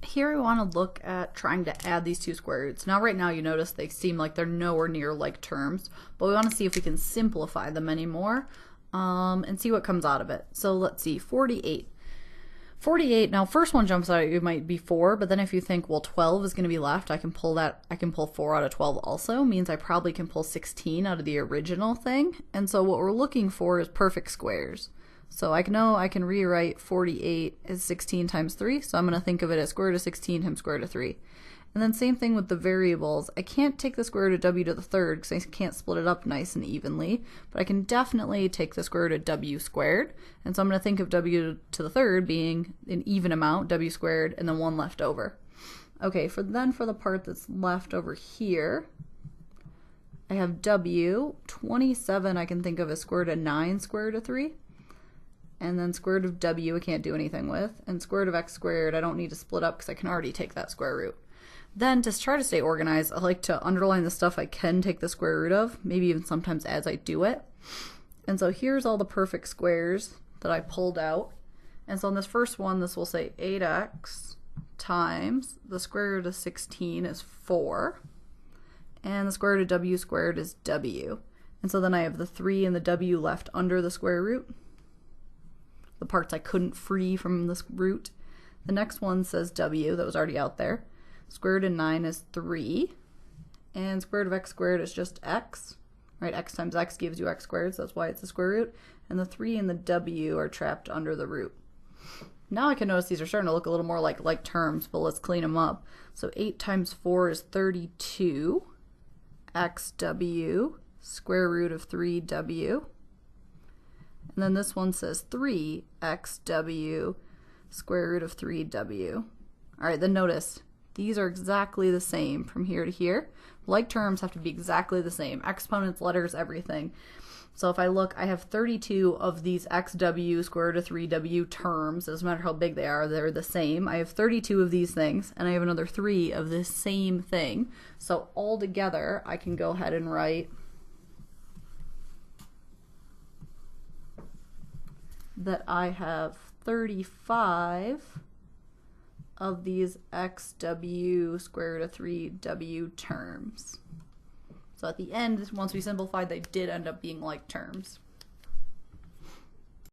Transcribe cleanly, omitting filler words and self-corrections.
here we want to look at trying to add these two square roots. Now right now you notice they seem like they're nowhere near like terms, but we want to see if we can simplify them anymore and see what comes out of it. So let's see, 48. 48, now first one jumps out at you might be 4, but then if you think, well, 12 is going to be left, I can pull 4 out of 12 also, means I probably can pull 16 out of the original thing. And so what we're looking for is perfect squares. So I know I can rewrite 48 as 16 times 3, so I'm going to think of it as square root of 16 times square root of 3. And then same thing with the variables. I can't take the square root of w to the third because I can't split it up nice and evenly, but I can definitely take the square root of w squared. And so I'm going to think of w to the third being an even amount, w squared, and then 1 left over. Okay, for the part that's left over here, I have w, 27 I can think of as square root of 9 square root of 3. And then square root of w I can't do anything with, and square root of x squared I don't need to split up because I can already take that square root. Then to try to stay organized, I like to underline the stuff I can take the square root of, maybe even sometimes as I do it. And so here's all the perfect squares that I pulled out. And so in this first one, this will say 8x times the square root of 16 is 4, and the square root of w squared is w. And so then I have the 3 and the w left under the square root, the parts I couldn't free from this root. The next one says w, that was already out there. Square root of 9 is 3, and square root of x squared is just x, right? X times x gives you x squared, so that's why it's a square root. And the 3 and the w are trapped under the root. Now I can notice these are starting to look a little more like terms, but let's clean them up. So 8 times 4 is 32, xw, square root of 3w. And then this one says 3xw, square root of 3w. All right, then notice these are exactly the same from here to here. Like terms have to be exactly the same. Exponents, letters, everything. So if I look, I have 32 of these xw, square root of 3w terms. It doesn't matter how big they are, they're the same. I have 32 of these things, and I have another 3 of this same thing. So all together, I can go ahead and write that I have 35 of these xw square root of 3w terms. So at the end, once we simplified, they did end up being like terms.